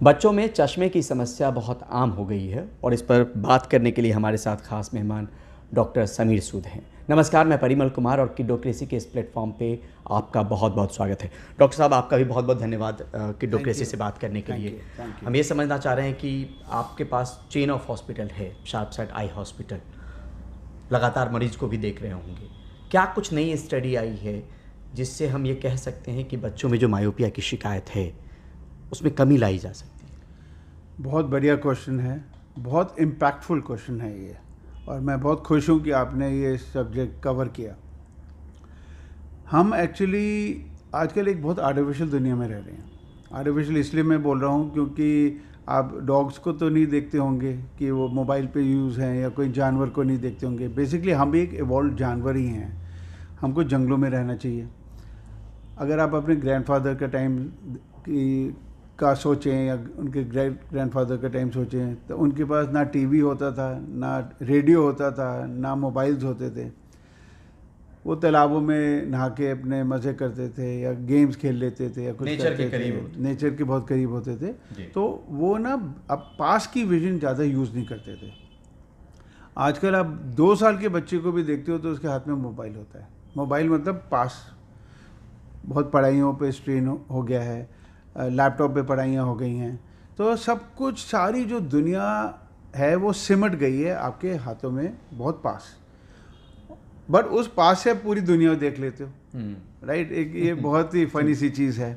बच्चों में चश्मे की समस्या बहुत आम हो गई है और इस पर बात करने के लिए हमारे साथ खास मेहमान डॉक्टर समीर सूद हैं। नमस्कार, मैं परिमल कुमार और किडोक्रेसी के इस प्लेटफॉर्म पे आपका बहुत बहुत स्वागत है। डॉक्टर साहब, आपका भी बहुत बहुत धन्यवाद किडोक्रेसी से बात करने के लिए। हम ये समझना चाह रहे हैं कि आपके पास चेन ऑफ हॉस्पिटल है, शार्प साइट आई हॉस्पिटल, लगातार मरीज को भी देख रहे होंगे। क्या कुछ नई स्टडी आई है जिससे हम ये कह सकते हैं कि बच्चों में जो मायोपिया की शिकायत है उसमें कमी लाई जा सकती है? बहुत बढ़िया क्वेश्चन है, बहुत इम्पैक्टफुल क्वेश्चन है ये, और मैं बहुत खुश हूँ कि आपने ये सब्जेक्ट कवर किया। हम एक्चुअली आजकल एक बहुत आर्टिफिशियल दुनिया में रह रहे हैं। आर्टिफिशियल इसलिए मैं बोल रहा हूँ क्योंकि आप डॉग्स को तो नहीं देखते होंगे कि वो मोबाइल पे यूज़ हैं, या कोई जानवर को नहीं देखते होंगे। बेसिकली हम भी एक इवॉल्व जानवर ही हैं। हमको जंगलों में रहना चाहिए। अगर आप अपने ग्रैंडफादर का टाइम का सोचें या उनके ग्रैंडफादर का टाइम सोचें, तो उनके पास ना टीवी होता था, ना रेडियो होता था, ना मोबाइल्स होते थे। वो तालाबों में नहा के अपने मज़े करते थे या गेम्स खेल लेते थे या कुछ नेचर के करीब, नेचर के बहुत करीब होते थे। तो वो ना अब पास की विजन ज़्यादा यूज़ नहीं करते थे। आजकल आप 2 साल के बच्चे को भी देखते हो तो उसके हाथ में मोबाइल होता है। मोबाइल मतलब पास, बहुत पढ़ाइयों पे स्ट्रेन हो गया है, लैपटॉप पे पढ़ाइयाँ हो गई हैं, तो सब कुछ, सारी जो दुनिया है वो सिमट गई है आपके हाथों में बहुत पास। बट उस पास से पूरी दुनिया देख लेते हो, राइट? एक ये बहुत ही फनी सी चीज़ है।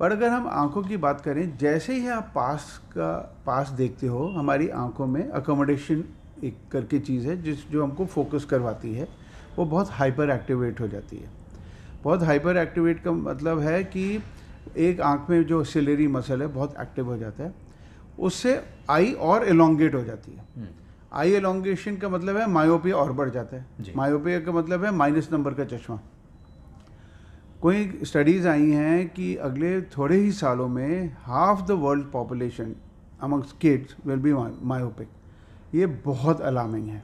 पर अगर हम आंखों की बात करें, जैसे ही आप पास देखते हो, हमारी आंखों में अकोमोडेशन एक करके चीज़ है जो हमको फोकस करवाती है, वो बहुत हाइपर एक्टिवेट हो जाती है। बहुत हाइपर एक्टिवेट का मतलब है कि एक आंख में जो सिलेरी मसल है बहुत एक्टिव हो जाता है, उससे आई और एलोंगेट हो जाती है। आई एलोंगेशन का मतलब है मायोपिया और बढ़ जाता है। मायोपिया का मतलब है माइनस नंबर का चश्मा। कोई स्टडीज़ आई हैं कि अगले थोड़े ही सालों में half the world population amongst kids will be myopic. ये बहुत अलार्मिंग है,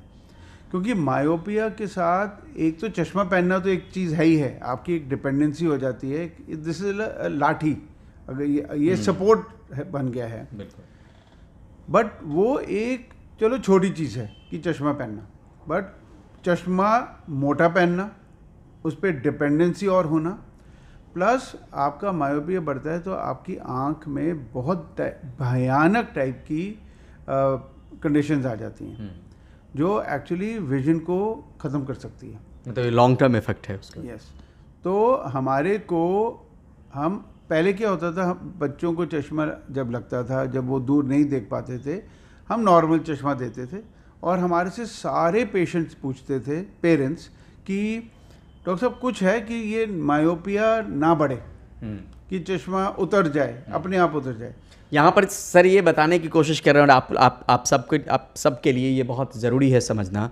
क्योंकि मायोपिया के साथ एक तो चश्मा पहनना तो एक चीज़ है ही है, आपकी एक डिपेंडेंसी हो जाती है। दिस इज लाठी, अगर ये सपोर्ट बन गया है। बट वो एक चलो छोटी चीज़ है कि चश्मा पहनना, बट चश्मा मोटा पहनना, उस पर डिपेंडेंसी और होना, प्लस आपका मायोपिया बढ़ता है तो आपकी आँख में बहुत भयानक टाइप की कंडीशंस आ जाती हैं जो एक्चुअली विजन को ख़त्म कर सकती है। मतलब ये लॉन्ग टर्म इफेक्ट है उसका। यस। तो हमारे को, हम पहले क्या होता था, बच्चों को चश्मा जब लगता था, जब वो दूर नहीं देख पाते थे, हम नॉर्मल चश्मा देते थे, और हमारे से सारे पेशेंट्स पूछते थे, पेरेंट्स, कि डॉक्टर साहब कुछ है कि ये मायोपिया ना बढ़े, कि चश्मा उतर जाए, अपने आप उतर जाए। यहाँ पर सर ये बताने की कोशिश कर रहे हैं, और आप सबके लिए ये बहुत ज़रूरी है समझना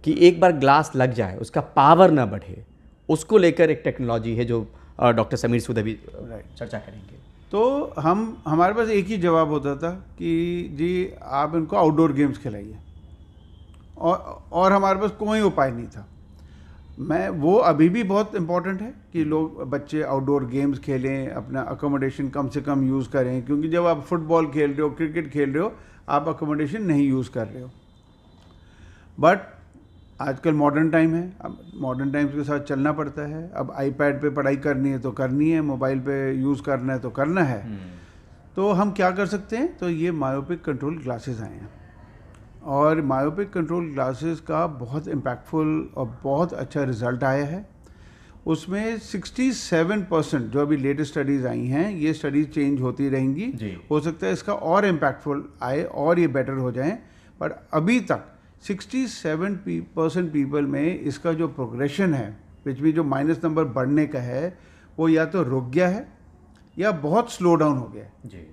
कि एक बार ग्लास लग जाए, उसका पावर ना बढ़े, उसको लेकर एक टेक्नोलॉजी है जो डॉक्टर समीर सूद अभी चर्चा करेंगे। तो हमारे पास एक ही जवाब होता था कि जी आप इनको आउटडोर गेम्स खिलाइए, और हमारे पास कोई उपाय नहीं था। वो अभी भी बहुत इम्पॉर्टेंट है कि बच्चे आउटडोर गेम्स खेलें, अपना अकोमोडेशन कम से कम यूज़ करें, क्योंकि जब आप फुटबॉल खेल रहे हो, क्रिकेट खेल रहे हो, आप अकोमोडेशन नहीं यूज़ कर रहे हो। बट आजकल मॉडर्न टाइम है, अब मॉडर्न टाइम्स के साथ चलना पड़ता है। अब आईपैड पे पढ़ाई करनी है तो करनी है, मोबाइल पे यूज़ करना है तो करना है। तो हम क्या कर सकते हैं? तो ये मायोपिक कंट्रोल ग्लासेस आए हैं, और मायोपिक कंट्रोल ग्लासेस का बहुत इम्पैक्टफुल और बहुत अच्छा रिज़ल्ट आया है। उसमें 67% जो अभी लेटेस्ट स्टडीज़ आई हैं, ये स्टडीज़ चेंज होती रहेंगी, हो सकता है इसका और इम्पैक्टफुल आए और ये बेटर हो जाएं, पर अभी तक 67% पीपल में इसका जो प्रोग्रेशन है, विच में जो माइनस नंबर बढ़ने का है, वो या तो रुक गया है या बहुत स्लो डाउन हो गया है।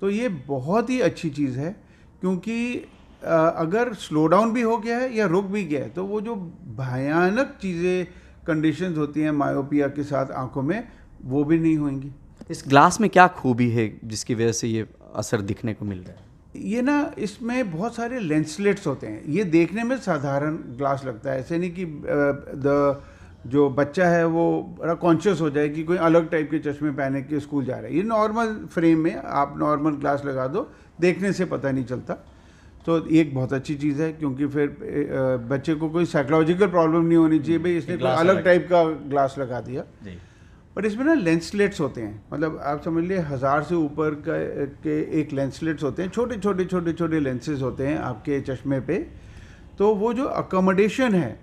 तो ये बहुत ही अच्छी चीज़ है, क्योंकि अगर स्लो डाउन भी हो गया है या रुक भी गया है, तो वो जो भयानक चीज़ें, कंडीशंस होती हैं मायोपिया के साथ आंखों में, वो भी नहीं होंगी। इस ग्लास में क्या खूबी है जिसकी वजह से ये असर दिखने को मिल रहा है? ये ना, इसमें बहुत सारे लेंसलेट्स होते हैं। ये देखने में साधारण ग्लास लगता है, ऐसे नहीं कि जो बच्चा है वो बड़ा कॉन्शियस हो जाए कि कोई अलग टाइप के चश्मे पहने के स्कूल जा रहा है। ये नॉर्मल फ्रेम में आप नॉर्मल ग्लास लगा दो, देखने से पता नहीं चलता। तो एक बहुत अच्छी चीज़ है, क्योंकि फिर बच्चे को कोई साइकोलॉजिकल प्रॉब्लम नहीं होनी चाहिए भाई इसने कोई अलग टाइप का ग्लास लगा दिया। बट इसमें ना लेंसलेट्स होते हैं, मतलब आप समझ लिए 1000 से ऊपर के एक लेंसलेट्स होते हैं, छोटे छोटे छोटे छोटे लेंसेज होते हैं आपके चश्मे पे। तो वो जो अकोमोडेशन है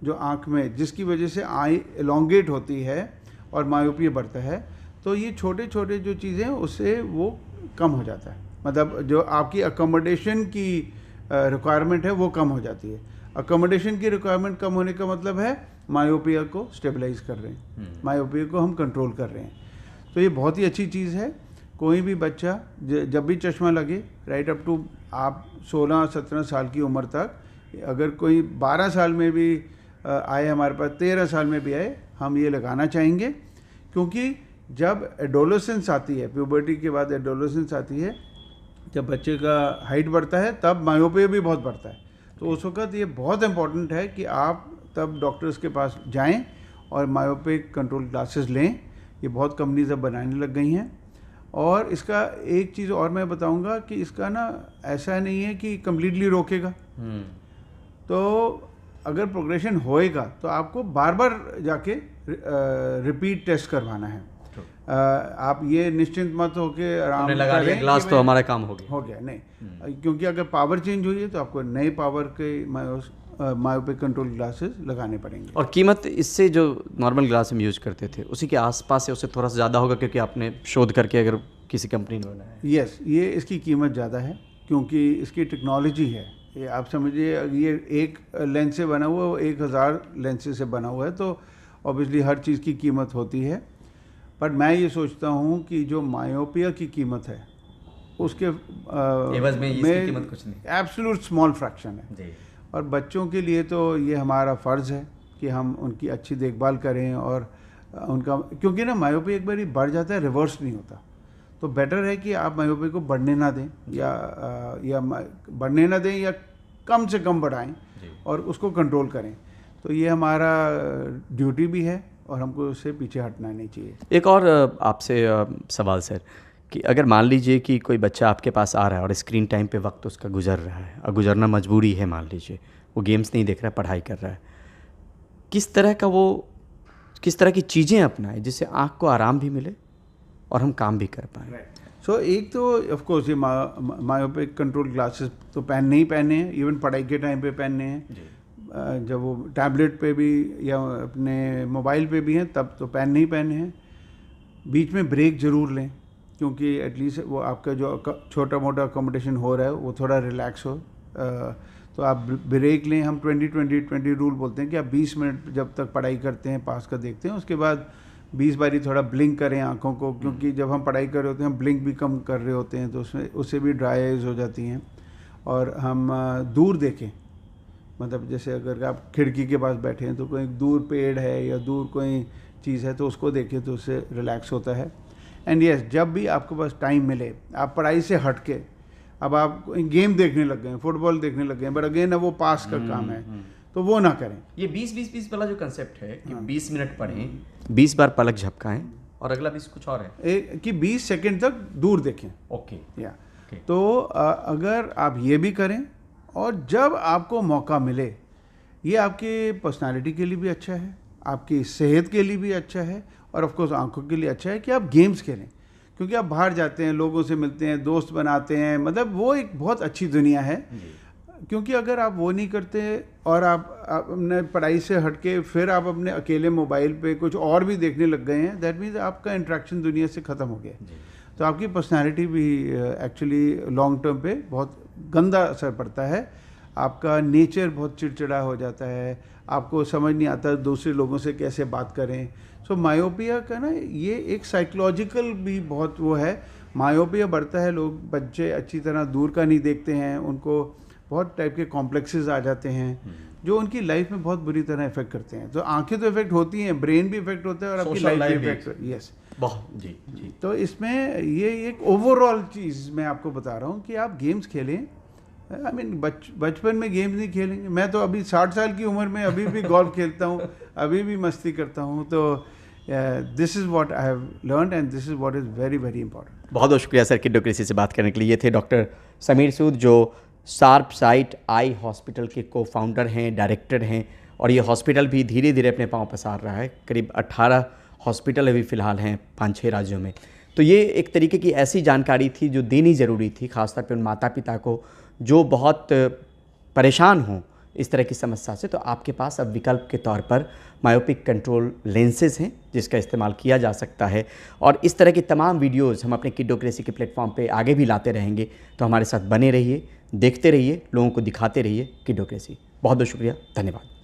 जो आँख में, जिसकी वजह से आई एलोंगेट होती है और मायोपिया बढ़ता है, तो ये छोटे छोटे जो चीज़ें उससे वो कम हो जाता है। मतलब जो आपकी अकोमोडेशन की रिक्वायरमेंट है वो कम हो जाती है। अकोमोडेशन की रिक्वायरमेंट कम होने का मतलब है मायोपिया को स्टेबलाइज कर रहे हैं, मायोपिया को हम कंट्रोल कर रहे हैं। तो ये बहुत ही अच्छी चीज़ है। कोई भी बच्चा जब भी चश्मा लगे, राइट अप टू आप 16-17 साल की उम्र तक, अगर कोई 12 साल में भी आए हमारे पास, 13 साल में भी आए, हम ये लगाना चाहेंगे। क्योंकि जब एडोलेसेंस आती है, प्यूबर्टी के बाद एडोलेसेंस आती है, जब बच्चे का हाइट बढ़ता है तब मायोपिया भी बहुत बढ़ता है। तो उस वक्त ये बहुत इंपॉर्टेंट है कि आप तब डॉक्टर्स के पास जाएं और मायोपिक कंट्रोल ग्लासेस लें। ये बहुत कंपनीज अब बनाने लग गई हैं। और इसका एक चीज़ और मैं बताऊंगा कि इसका ना ऐसा नहीं है कि कम्प्लीटली रोकेगा। तो अगर प्रोग्रेशन होएगा तो आपको बार बार जाके रिपीट टेस्ट करवाना है। आप ये निश्चिंत मत हो के आराम लगा लिया ग्लास तो हमारा काम हो गया नहीं, क्योंकि अगर पावर चेंज हुई है तो आपको नए पावर के मायोपिक कंट्रोल ग्लासेस लगाने पड़ेंगे। और कीमत इससे जो नॉर्मल ग्लास हम यूज करते थे उसी के आसपास से उससे थोड़ा सा ज़्यादा होगा, क्योंकि आपने शोध करके अगर किसी कंपनी ने बनाया है। यस, ये इसकी कीमत ज़्यादा है क्योंकि इसकी टेक्नोलॉजी है। ये आप समझिए, ये एक लेंस से बना हुआ है, 1000 लेंसेज से बना हुआ है, तो ऑब्वियसली हर चीज़ की कीमत होती है। बट मैं ये सोचता हूँ कि जो मायोपिया की कीमत है उसके एवज में इसकी कीमत कुछ नहीं, एब्सोल्यूट स्मॉल फ्रैक्शन है जी। और बच्चों के लिए तो ये हमारा फ़र्ज़ है कि हम उनकी अच्छी देखभाल करें। और उनका, क्योंकि ना मायोपिया एक बार ही बढ़ जाता है, रिवर्स नहीं होता। तो बेटर है कि आप मायोपिया को बढ़ने ना दें, या बढ़ने ना दें, या कम से कम बढ़ाएं और उसको कंट्रोल करें। तो ये हमारा ड्यूटी भी है और हमको उससे पीछे हटना नहीं चाहिए। एक और आपसे सवाल सर, कि अगर मान लीजिए कि कोई बच्चा आपके पास आ रहा है और स्क्रीन टाइम पे वक्त उसका गुजर रहा है, और गुजरना मजबूरी है, मान लीजिए वो गेम्स नहीं देख रहा है, पढ़ाई कर रहा है, किस तरह की चीज़ें अपनाए जिससे आँख को आराम भी मिले और हम काम भी कर पाएँ। सो एक तो ऑफ कोर्स ये मायोपिक कंट्रोल ग्लासेस तो पहनने ही पहनने हैं, इवन पढ़ाई के टाइम पे पहनने हैं। जब वो टैबलेट पे भी या अपने मोबाइल पे भी हैं तब तो पहनने ही पहनने हैं। बीच में ब्रेक ज़रूर लें, क्योंकि एटलीस्ट वो आपका जो छोटा मोटा अकोमोडेशन हो रहा है वो थोड़ा रिलैक्स हो। तो आप ब्रेक लें। हम 20-20-20 रूल बोलते हैं कि आप 20 मिनट जब तक पढ़ाई करते हैं, पास का देखते हैं, उसके बाद 20 बारी थोड़ा ब्लिंक करें आँखों को, क्योंकि जब हम पढ़ाई कर रहे होते हैं हम ब्लिंक भी कम कर रहे होते हैं, तो उससे भी ड्राई आइज हो जाती हैं। और हम दूर देखें, मतलब जैसे अगर आप खिड़की के पास बैठे हैं तो कोई दूर पेड़ है या दूर कोई चीज़ है तो उसको देखें, तो उससे रिलैक्स होता है। एंड यस, जब भी आपके पास टाइम मिले, आप पढ़ाई से हट के अब आप गेम देखने लग गए, फुटबॉल देखने लग गए, बट अगेन अब वो पास का काम है, तो वो ना करें। ये 20-20-20 वाला जो कंसेप्ट है कि 20 मिनट पढ़ें, 20 बार पलक झपकाएं और अगला 20 कुछ और है कि 20 सेकंड तक दूर देखें। ओके या तो अगर आप ये भी करें और जब आपको मौका मिले, ये आपके पर्सनालिटी के लिए भी अच्छा है, आपकी सेहत के लिए भी अच्छा है, और ऑफ कोर्स आंखों के लिए अच्छा है कि आप गेम्स खेलें। क्योंकि आप बाहर जाते हैं, लोगों से मिलते हैं, दोस्त बनाते हैं, मतलब वो एक बहुत अच्छी दुनिया है। क्योंकि अगर आप वो नहीं करते और आप अपने पढ़ाई से हटके फिर आप अपने अकेले मोबाइल पे कुछ और भी देखने लग गए हैं, दैट मीन्स आपका इंटरेक्शन दुनिया से ख़त्म हो गया। तो आपकी पर्सनालिटी भी एक्चुअली लॉन्ग टर्म पे बहुत गंदा असर पड़ता है। आपका नेचर बहुत चिड़चिड़ा हो जाता है, आपको समझ नहीं आता दूसरे लोगों से कैसे बात करें। सो मायोपिया का ना ये एक साइकोलॉजिकल भी बहुत वो है। मायोपिया बढ़ता है, लोग बच्चे अच्छी तरह दूर का नहीं देखते हैं, उनको बहुत टाइप के कॉम्प्लेक्सेस आ जाते हैं जो उनकी लाइफ में बहुत बुरी तरह इफेक्ट करते हैं। तो आंखें तो इफेक्ट होती हैं, ब्रेन भी इफेक्ट होता है और आपकी लाइफ भी इफेक्ट। यस, बहुत जी जी। तो इसमें ये एक ओवरऑल चीज़ मैं आपको बता रहा हूँ कि आप गेम्स खेलें, आई मीन बचपन में गेम्स नहीं खेलेंगे? मैं तो अभी 60 साल की उम्र में अभी भी गोल्फ खेलता हूँ, अभी भी मस्ती करता हूँ। तो this is what I have learned and this is what is very very important. बहुत बहुत शुक्रिया सर किडोक्रेसी से बात करने के लिए। ये थे डॉक्टर समीर सूद जो शार्प साइट आई हॉस्पिटल के को फाउंडर हैं, डायरेक्टर हैं, और ये हॉस्पिटल भी धीरे धीरे अपने पांव पसार रहा है। करीब 18 हॉस्पिटल अभी फ़िलहाल हैं 5-6 राज्यों में। तो ये एक तरीके की ऐसी जानकारी थी जो देनी ज़रूरी थी, ख़ासतौर पे उन माता पिता को जो बहुत परेशान हों इस तरह की समस्या से। तो आपके पास अब विकल्प के तौर पर मायोपिक कंट्रोल लेंसेज हैं जिसका इस्तेमाल किया जा सकता है। और इस तरह की तमाम वीडियोज़ हम अपने किडोक्रेसी के प्लेटफॉर्म पे आगे भी लाते रहेंगे। तो हमारे साथ बने रहिए, देखते रहिए, लोगों को दिखाते रहिए किडोक्रेसी। बहुत बहुत शुक्रिया, धन्यवाद।